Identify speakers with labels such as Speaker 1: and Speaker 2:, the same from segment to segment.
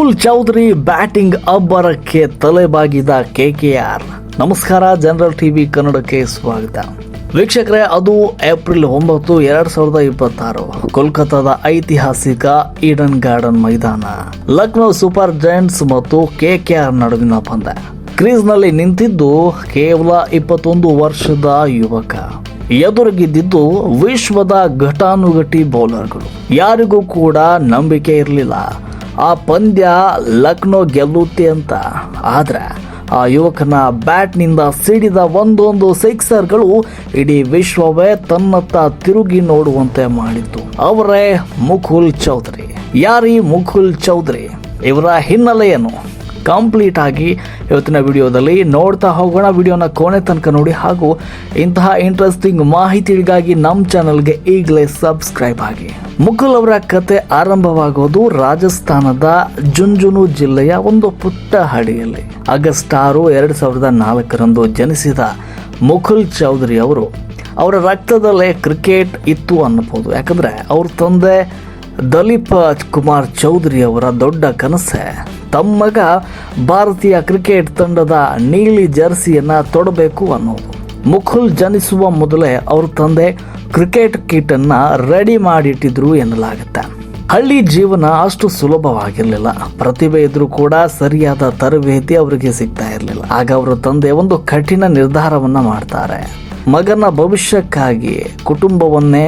Speaker 1: Mukul Chaudhary batting ಅಬ್ಬರಕ್ಕೆ ತಲೆಬಾಗಿದ KKR. ನಮಸ್ಕಾರ, ಜನರಲ್ ಟಿವಿ ಕನ್ನಡಕ್ಕೆ ಸ್ವಾಗತ. ವೀಕ್ಷಕರೇ, ಅದು ಏಪ್ರಿಲ್ 9, 2026 ಕೋಲ್ಕತಾದ ಐತಿಹಾಸಿಕ ಈಡನ್ ಗಾರ್ಡನ್ ಮೈದಾನ. ಲಕ್ನೋ ಸೂಪರ್ ಜೈಂಟ್ಸ್ ಮತ್ತು ಕೆಕೆಆರ್ ನಡುವಿನ ಪಂದ್ಯ. ಕ್ರೀಸ್ನಲ್ಲಿ ನಿಂತಿದ್ದು ಕೇವಲ 21 ವರ್ಷದ ಯುವಕ. ಎದುರಿಗಿದ್ದು ವಿಶ್ವದ ಘಟಾನುಘಟಿ ಬೌಲರ್ಗಳು. ಯಾರಿಗೂ ಕೂಡ ನಂಬಿಕೆ ಇರಲಿಲ್ಲ ಆ ಪಂದ್ಯ ಲಕ್ನೋ ಗೆಲ್ಲುತ್ತೆ ಅಂತ. ಆದ್ರೆ ಆ ಯುವಕನ ಬ್ಯಾಟ್ನಿಂದ ಸಿಡಿದ ಒಂದೊಂದು ಸಿಕ್ಸರ್ಗಳು ಇಡೀ ವಿಶ್ವವೇ ತನ್ನತ್ತ ತಿರುಗಿ ನೋಡುವಂತೆ ಮಾಡಿತ್ತು. ಅವರೇ ಮುಕುಲ್ ಚೌಧರಿ. ಯಾರೀ ಮುಕುಲ್ ಚೌಧರಿ? ಇವರ ಹಿನ್ನೆಲೆ ಏನು? ಕಂಪ್ಲೀಟ್ ಆಗಿ ಇವತ್ತಿನ ವಿಡಿಯೋದಲ್ಲಿ ನೋಡ್ತಾ ಹೋಗೋಣ. ವಿಡಿಯೋನ ಕೊನೆ ತನಕ ನೋಡಿ, ಹಾಗೂ ಇಂತಹ ಇಂಟ್ರೆಸ್ಟಿಂಗ್ ಮಾಹಿತಿಗಾಗಿ ನಮ್ಮ ಚಾನಲ್ಗೆ ಈಗಲೇ ಸಬ್ಸ್ಕ್ರೈಬ್ ಆಗಿ. ಮುಕುಲ್ ಅವರ ಕತೆ ಆರಂಭವಾಗೋದು ರಾಜಸ್ಥಾನದ ಜುಂಜುನು ಜಿಲ್ಲೆಯ ಒಂದು ಪುಟ್ಟ ಹಳ್ಳಿಯಲ್ಲಿ. ಆಗಸ್ಟ್ 6, 2004 ಜನಿಸಿದ ಮುಕುಲ್ ಚೌಧರಿ ಅವರು, ಅವರ ರಕ್ತದಲ್ಲೇ ಕ್ರಿಕೆಟ್ ಇತ್ತು ಅನ್ನಬಹುದು. ಯಾಕಂದ್ರೆ ಅವ್ರ ತಂದೆ ದಲೀಪ್ ಕುಮಾರ್ ಚೌಧರಿ ಅವರ ದೊಡ್ಡ ಕನಸೆ ತಮ್ಮ ಮಗ ಭಾರತೀಯ ಕ್ರಿಕೆಟ್ ತಂಡದ ನೀಲಿ ಜರ್ಸಿಯನ್ನ ತೊಡಬೇಕು ಅನ್ನೋದು. ಮುಕುಲ್ ಜನಿಸುವ ಮೊದಲೇ ಅವ್ರ ತಂದೆ ಕ್ರಿಕೆಟ್ ಕಿಟ್ ಅನ್ನ ರೆಡಿ ಮಾಡಿಟ್ಟಿದ್ರು ಎನ್ನಲಾಗುತ್ತೆ. ಹಳ್ಳಿ ಜೀವನ ಅಷ್ಟು ಸುಲಭವಾಗಿರಲಿಲ್ಲ. ಪ್ರತಿಭೆ ಇದ್ರೂ ಕೂಡ ಸರಿಯಾದ ತರಬೇತಿ ಅವರಿಗೆ ಸಿಗ್ತಾ ಇರಲಿಲ್ಲ. ಆಗ ಅವರ ತಂದೆ ಒಂದು ಕಠಿಣ ನಿರ್ಧಾರವನ್ನ ಮಾಡ್ತಾರೆ. ಮಗನ ಭವಿಷ್ಯಕ್ಕಾಗಿ ಕುಟುಂಬವನ್ನೇ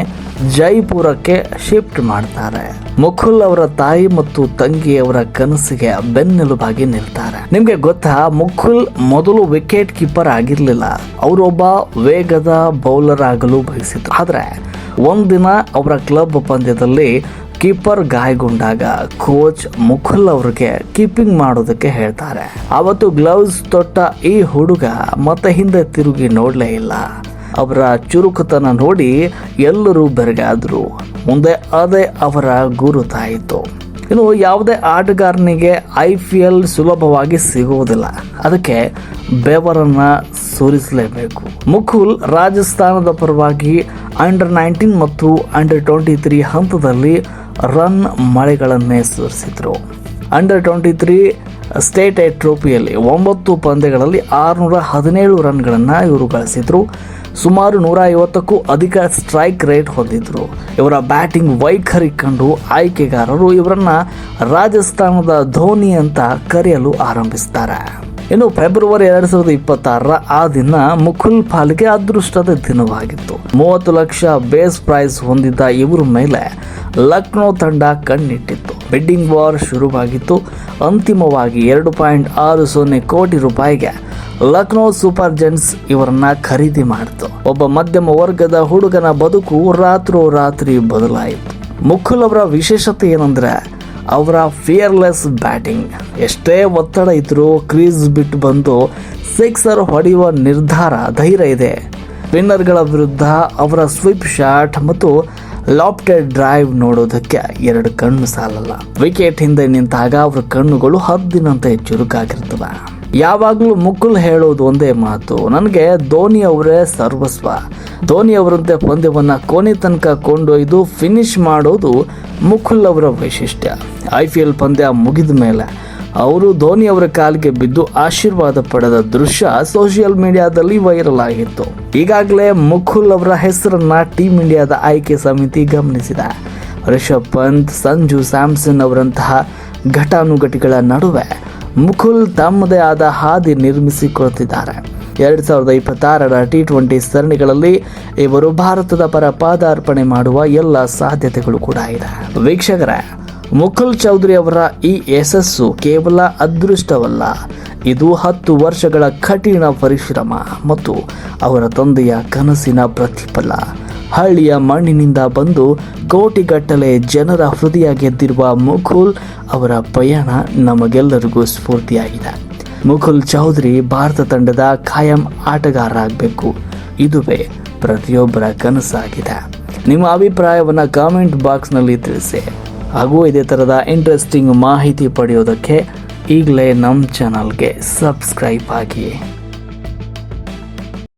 Speaker 1: ಜೈಪುರಕ್ಕೆ ಶಿಫ್ಟ್ ಮಾಡ್ತಾರೆ. ಮುಕುಲ್ ಅವರ ತಾಯಿ ಮತ್ತು ತಂಗಿಯವರ ಕನಸಿಗೆ ಬೆನ್ನೆಲುಬಾಗಿ ನಿಲ್ತಾರೆ. ನಿಮ್ಗೆ ಗೊತ್ತಾ, ಮುಕುಲ್ ಮೊದಲು ವಿಕೆಟ್ ಕೀಪರ್ ಆಗಿರ್ಲಿಲ್ಲ. ಅವರೊಬ್ಬ ವೇಗದ ಬೌಲರ್ ಆಗಲು ಬಯಸಿದ್ರು. ಆದ್ರೆ ಒಂದಿನ ಅವರ ಕ್ಲಬ್ ಪಂದ್ಯದಲ್ಲಿ ಕೀಪರ್ ಗಾಯಗೊಂಡಾಗ ಕೋಚ್ ಮುಕುಲ್ ಅವ್ರಿಗೆ ಕೀಪಿಂಗ್ ಮಾಡೋದಕ್ಕೆ ಹೇಳ್ತಾರೆ. ಅವತ್ತು ಗ್ಲೌಸ್ ತೊಟ್ಟ ಈ ಹುಡುಗ ಮತ್ತೆ ಹಿಂದೆ ತಿರುಗಿ ನೋಡ್ಲೇ ಇಲ್ಲ. ಅವರ ಚುರುಕುತನ ನೋಡಿ ಎಲ್ಲರೂ ಬೆರಗಾದ್ರು. ಮುಂದೆ ಅದೇ ಅವರ ಗುರುತಾಯಿತು. ಇನ್ನು ಯಾವುದೇ ಆಟಗಾರನಿಗೆ IPL ಸುಲಭವಾಗಿ ಸಿಗುವುದಿಲ್ಲ. ಅದಕ್ಕೆ ಬೆವರನ್ನ ಸುರಿಸಲೇಬೇಕು. ಮುಕುಲ್ ರಾಜಸ್ಥಾನದ ಪರವಾಗಿ ಅಂಡರ್-19 ಮತ್ತು ಅಂಡರ್-23 ಹಂತದಲ್ಲಿ ರನ್ ಮಳೆಗಳನ್ನೇ ಸುರಿಸಿದ್ರು. ಅಂಡರ್-23 ಸ್ಟೇಟ್ ಟ್ರೋಫಿಯಲ್ಲಿ 9 ಪಂದ್ಯಗಳಲ್ಲಿ 617 ರನ್ಗಳನ್ನು ಇವರು ಗಳಿಸಿದ್ರು. ಸುಮಾರು 150ಕ್ಕೂ ಅಧಿಕ ಸ್ಟ್ರೈಕ್ ರೇಟ್ ಹೊಂದಿದ್ರು. ಇವರ ಬ್ಯಾಟಿಂಗ್ ವೈಖರಿ ಕಂಡು ಆಯ್ಕೆಗಾರರು ಇವರನ್ನ ರಾಜಸ್ಥಾನದ ಧೋನಿ ಅಂತ ಕರೆಯಲು ಆರಂಭಿಸ್ತಾರೆ. ಇನ್ನು ಫೆಬ್ರವರಿ 2026 ಆ ದಿನ ಮುಕುಲ್ ಪಾಲಿಗೆ ಅದೃಷ್ಟದ ದಿನವಾಗಿತ್ತು. 30 ಲಕ್ಷ ಬೇಸ್ ಪ್ರೈಸ್ ಹೊಂದಿದ್ದ ಇವರ ಮೇಲೆ ಲಕ್ನೋ ತಂಡ ಕಣ್ಣಿಟ್ಟಿತ್ತು. Bidding war ಶುರುವಾಗಿತ್ತು. ಅಂತಿಮವಾಗಿ 2.60 ಕೋಟಿ ರೂಪಾಯಿಗೆ ಲಕ್ನೋ ಸೂಪರ್ ಜೈಂಟ್ಸ್ ಇವರನ್ನ ಖರೀದಿ ಮಾಡಿತು. ಒಬ್ಬ ಮಧ್ಯಮ ವರ್ಗದ ಹುಡುಗನ ಬದುಕು ರಾತ್ರೋರಾತ್ರಿ ಬದಲಾಯಿತು. ಮುಕುಲ್ ಅವರ ವಿಶೇಷತೆ ಏನಂದ್ರೆ ಅವರ ಫಿಯರ್ಲೆಸ್ ಬ್ಯಾಟಿಂಗ್. ಎಷ್ಟೇ ಒತ್ತಡ ಇದ್ರೂ ಕ್ರೀಸ್ ಬಿಟ್ಟು ಬಂದು ಸಿಕ್ಸರ್ ಹೊಡೆಯುವ ಧೈರ್ಯ ಇದೆ. ಸ್ಪಿನ್ನರ್ಗಳ ವಿರುದ್ಧ ಅವರ ಸ್ವೀಪ್ ಶಾಟ್ ಮತ್ತು ಲಾಫ್ಟೆಡ್ ಡ್ರೈವ್ ನೋಡೋದಕ್ಕೆ 2 ಕಣ್ಣು ಸಾಲಲ್ಲ. ವಿಕೆಟ್ ಹಿಂದೆ ನಿಂತಾಗ ಅವರ ಕಣ್ಣುಗಳು ಹದ್ದಿನಂತೆ ಚುರುಕಾಗಿರ್ತವೆ. ಯಾವಾಗಲೂ ಮುಕುಲ್ ಹೇಳೋದು ಒಂದೇ ಮಾತು, ನನಗೆ ಧೋನಿ ಅವರೇ ಸರ್ವಸ್ವ. ಧೋನಿ ಅವರಂತೆ ಪಂದ್ಯವನ್ನ ಕೊನೆ ತನಕ ಕೊಂಡೊಯ್ದು ಫಿನಿಶ್ ಮಾಡೋದು ಮುಕುಲ್ ಅವರ ವೈಶಿಷ್ಟ್ಯ. IPL ಪಂದ್ಯ ಮುಗಿದ ಮೇಲೆ ಅವರು ಧೋನಿ ಅವರ ಕಾಲಿಗೆ ಬಿದ್ದು ಆಶೀರ್ವಾದ ಪಡೆದ ದೃಶ್ಯ ಸೋಷಿಯಲ್ ಮೀಡಿಯಾದಲ್ಲಿ ವೈರಲ್ ಆಗಿತ್ತು. ಈಗಾಗಲೇ ಮುಕುಲ್ ಅವರ ಹೆಸರನ್ನ ಟೀಮ್ ಇಂಡಿಯಾದ ಆಯ್ಕೆ ಸಮಿತಿ ಗಮನಿಸಿದೆ. ರಿಷಬ್ ಪಂತ್, ಸಂಜು ಸ್ಯಾಮ್ಸನ್ ಅವರಂತಹ ಘಟಾನುಘಟಿಗಳ ನಡುವೆ ಮುಕುಲ್ ತಮ್ಮದೇ ಆದ ಹಾದಿ ನಿರ್ಮಿಸಿಕೊಳ್ತಿದ್ದಾರೆ. 2026 T20 ಸರಣಿಗಳಲ್ಲಿ ಇವರು ಭಾರತದ ಪರ ಪಾದಾರ್ಪಣೆ ಮಾಡುವ ಎಲ್ಲ ಸಾಧ್ಯತೆಗಳು ಕೂಡ ಇದೆ. ವೀಕ್ಷಕರೇ, ಮುಕುಲ್ ಚೌಧರಿ ಅವರ ಈ ಯಶಸ್ಸು ಕೇವಲ ಅದೃಷ್ಟವಲ್ಲ, ಇದು 10 ವರ್ಷಗಳ ಕಠಿಣ ಪರಿಶ್ರಮ ಮತ್ತು ಅವರ ತಂದೆಯ ಕನಸಿನ ಪ್ರತಿಫಲ. ಹಳ್ಳಿಯ ಮಣ್ಣಿನಿಂದ ಬಂದು ಕೋಟಿಗಟ್ಟಲೆ ಜನರ ಹೃದಯ ಗೆದ್ದಿರುವ ಮುಕುಲ್ ಅವರ ಪಯಣ ನಮಗೆಲ್ಲರಿಗೂ ಸ್ಫೂರ್ತಿಯಾಗಿದೆ. ಮುಕುಲ್ ಚೌಧರಿ ಭಾರತ ತಂಡದ ಖಾಯಂ ಆಟಗಾರರಾಗಬೇಕು. ಇದುವೇ ಪ್ರತಿಯೊಬ್ಬರ ಕನಸಾಗಿದೆ. ನಿಮ್ಮ ಅಭಿಪ್ರಾಯವನ್ನು ಕಾಮೆಂಟ್ ಬಾಕ್ಸ್ನಲ್ಲಿ ತಿಳಿಸಿ. ಹಾಗೂ ಇದೇ ಥರದ ಇಂಟ್ರೆಸ್ಟಿಂಗ್ ಮಾಹಿತಿ ಪಡೆಯೋದಕ್ಕೆ ಈಗಲೇ ನಮ್ಮ ಚಾನಲ್ಗೆ ಸಬ್ಸ್ಕ್ರೈಬ್ ಆಗಿ.